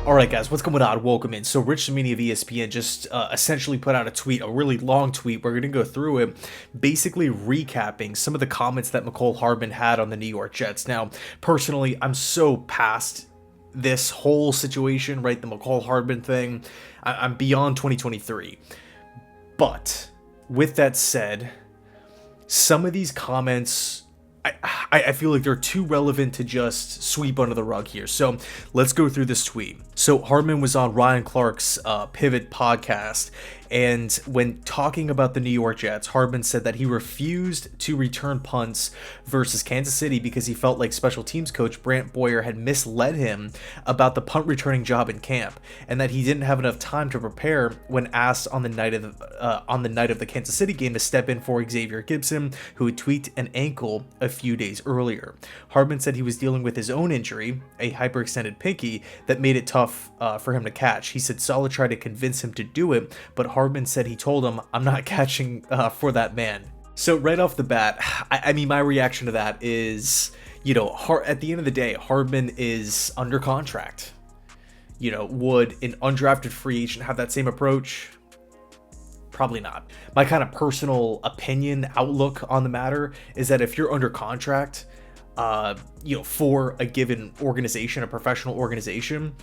All right, guys, what's going on? Welcome in. So, Rich Cimini of ESPN just essentially put out a tweet, a really long tweet. We're going to go through it, basically recapping some of the comments that Mecole Hardman had on the New York Jets. Now, personally, I'm so past this whole situation, right? The Mecole Hardman thing. I'm beyond 2023. But with that said, some of these comments, I feel like they're too relevant to just sweep under the rug here. So let's go through this tweet. So Hardman was on Ryan Clark's Pivot podcast, and when talking about the New York Jets, Hardman said that he refused to return punts versus Kansas City because he felt like special teams coach Brant Boyer had misled him about the punt returning job in camp, and that he didn't have enough time to prepare when asked on the night of the Kansas City game to step in for Xavier Gibson, who had tweaked an ankle a few days earlier. Hardman said he was dealing with his own injury, a hyperextended pinky, that made it tough for him to catch. He said Saleh tried to convince him to do it, but Hardman said he told him, "I'm not catching for that man." So right off the bat, I mean, my reaction to that is, at the end of the day, Hardman is under contract. Would an undrafted free agent have that same approach? Probably not. My kind of personal opinion, outlook on the matter is that if you're under contract, for a given organization, a professional organization,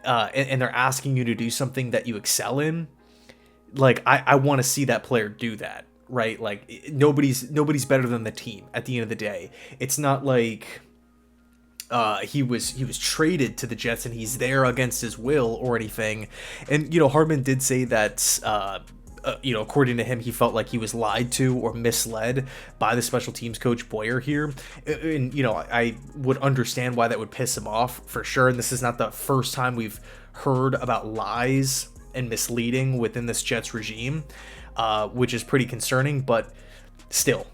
and they're asking you to do something that you excel in, like I want to see that player do that, right? Like nobody's better than the team at the end of the day. It's not like he was traded to the Jets and he's there against his will or anything. And Hardman did say that according to him, he felt like he was lied to or misled by the special teams coach Boyer here. And, I would understand why that would piss him off for sure. And this is not the first time we've heard about lies and misleading within this Jets regime, which is pretty concerning. But still,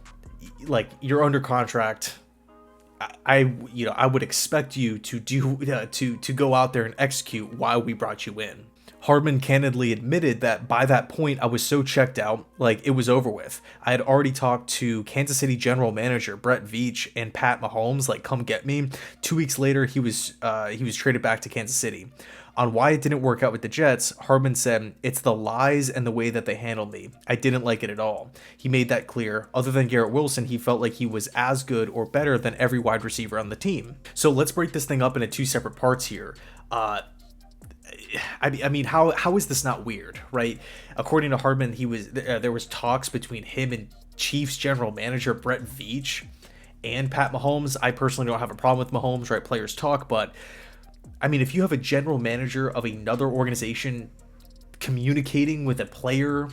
like, you're under contract. I would expect you to to go out there and execute while we brought you in. Hardman candidly admitted that by that point, I was so checked out, like it was over with. I had already talked to Kansas City general manager Brett Veach and Pat Mahomes, like, come get me. 2 weeks later, he was traded back to Kansas City. On why it didn't work out with the Jets, Hardman said, "It's the lies and the way that they handled me. I didn't like it at all." He made that clear. Other than Garrett Wilson, he felt like he was as good or better than every wide receiver on the team. So let's break this thing up into two separate parts here. I mean, how is this not weird, right? According to Hardman, there was talks between him and Chiefs general manager Brett Veach and Pat Mahomes. I personally don't have a problem with Mahomes, right? Players talk, but I mean, if you have a general manager of another organization communicating with a player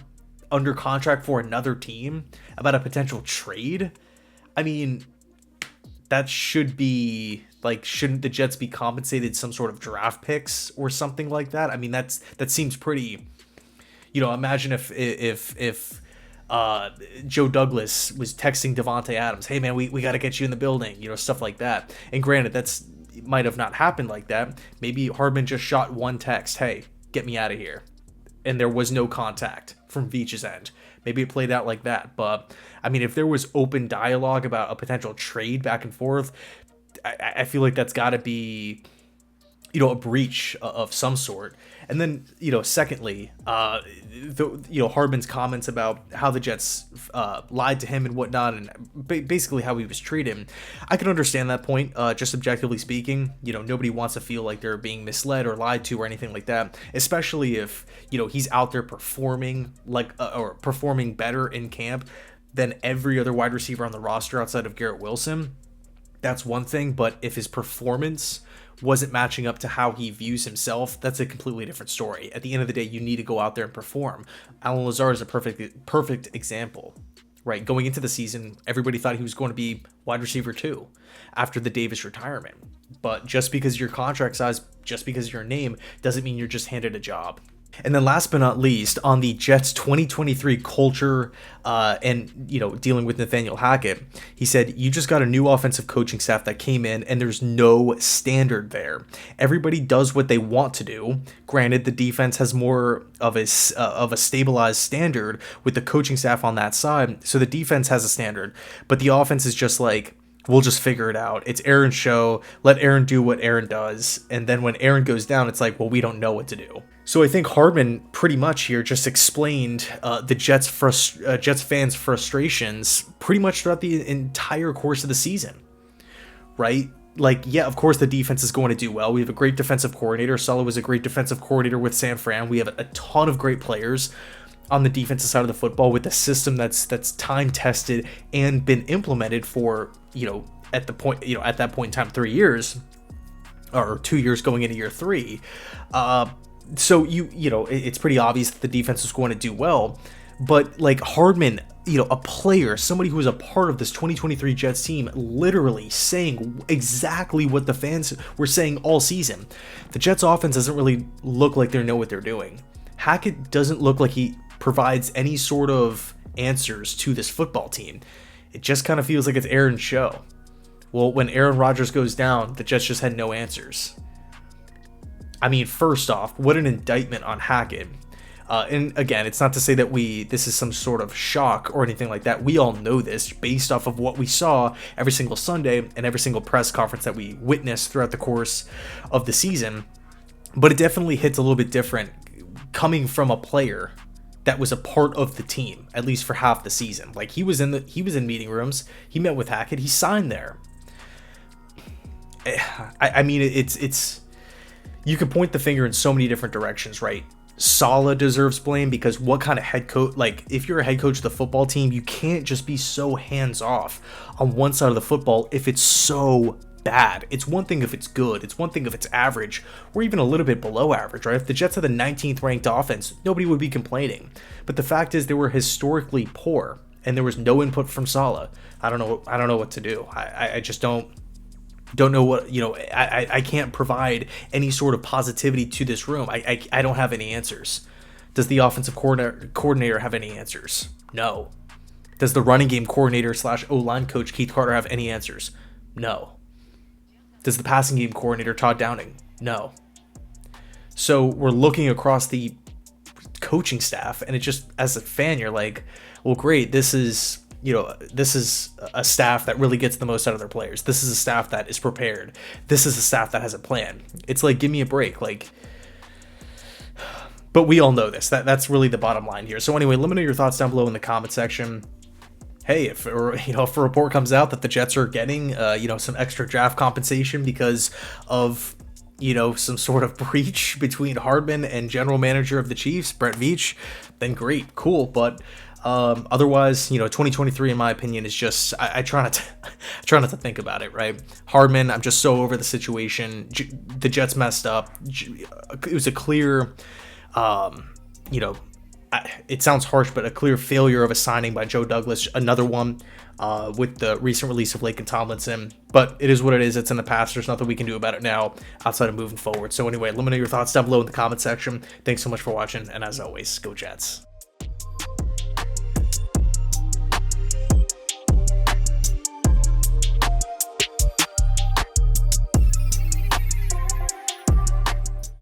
under contract for another team about a potential trade, I mean, that should be like, shouldn't the Jets be compensated some sort of draft picks or something like that? I mean, that seems pretty, imagine if Joe Douglas was texting Devontae Adams, "Hey man, we got to get you in the building," stuff like that. And granted, might have not happened like that. Maybe Hardman just shot one text, "Hey, get me out of here." And there was no contact from Veach's end. Maybe it played out like that. But I mean, if there was open dialogue about a potential trade back and forth, I feel like that's got to be, a breach of some sort. And then, secondly, Hardman's comments about how the Jets lied to him and whatnot, and basically how he was treated. I can understand that point, just objectively speaking. Nobody wants to feel like they're being misled or lied to or anything like that, especially if, he's out there performing or performing better in camp than every other wide receiver on the roster outside of Garrett Wilson. That's one thing, but if his performance wasn't matching up to how he views himself, that's a completely different story. At the end of the day, you need to go out there and perform. Allen Lazard is a perfect example, right? Going into the season, everybody thought he was going to be wide receiver 2 after the Davis retirement. But just because your contract size, just because your name, doesn't mean you're just handed a job. And then last but not least, on the Jets 2023 culture and, dealing with Nathaniel Hackett, he said, "You just got a new offensive coaching staff that came in and there's no standard there. Everybody does what they want to do. Granted, the defense has more of a stabilized standard with the coaching staff on that side. So the defense has a standard, but the offense is just like, We'll just figure it out. It's Aaron's show. Let Aaron do what Aaron does. And then when Aaron goes down, it's like, well, we don't know what to do. So I think Hardman pretty much here just explained the Jets fans' frustrations pretty much throughout the entire course of the season, right? Like, yeah, of course the defense is going to do well. We have a great defensive coordinator. Saleh was a great defensive coordinator with San Fran. We have a ton of great players on the defensive side of the football with a system that's time tested and been implemented for, at that point in time, 3 years or 2 years going into year 3. So it's pretty obvious that the defense is going to do well, but like Hardman, a player, somebody who was a part of this 2023 Jets team, literally saying exactly what the fans were saying all season. The Jets offense doesn't really look like they know what they're doing. Hackett doesn't look like he provides any sort of answers to this football team. It just kind of feels like it's Aaron's show. Well, when Aaron Rodgers goes down, the Jets just had no answers. I mean, first off, what an indictment on Hackett. And again, it's not to say that this is some sort of shock or anything like that. We all know this based off of what we saw every single Sunday and every single press conference that we witnessed throughout the course of the season. But it definitely hits a little bit different coming from a player that was a part of the team, at least for half the season. Like he was in meeting rooms, he met with Hackett, he signed there. I mean, it's you could point the finger in so many different directions, right? Saleh deserves blame because what kind of head coach, like if you're a head coach of the football team, you can't just be so hands off on one side of the football if it's so bad. It's one thing if it's good, it's one thing if it's average, or even a little bit below average, right? If the Jets had the 19th ranked offense, nobody would be complaining. But the fact is they were historically poor and there was no input from Saleh. I don't know what to do. I just don't know what, I can't provide any sort of positivity to this room. I don't have any answers. Does the offensive coordinator have any answers? No. Does the running game coordinator / O-line coach Keith Carter have any answers? No. Does the passing game coordinator Todd Downing? No. So we're looking across the coaching staff, and it just, as a fan, you're like, well, great, this is a staff that really gets the most out of their players. This is a staff that is prepared. This is a staff that has a plan. It's like, give me a break. Like, but we all know this. That's really the bottom line here. So anyway, let me know your thoughts down below in the comment section. Hey, if a report comes out that the Jets are getting some extra draft compensation because of some sort of breach between Hardman and general manager of the Chiefs, Brett Veach, then great, cool. But otherwise, 2023, in my opinion, is just I try not to think about it. Right, Hardman, I'm just so over the situation. The Jets messed up. It was a clear, it sounds harsh, but a clear failure of a signing by Joe Douglas. Another one with the recent release of Laken Tomlinson. But it is what it is. It's in the past. There's nothing we can do about it now outside of moving forward. So anyway, let me know your thoughts down below in the comment section. Thanks so much for watching. And as always, go Jets.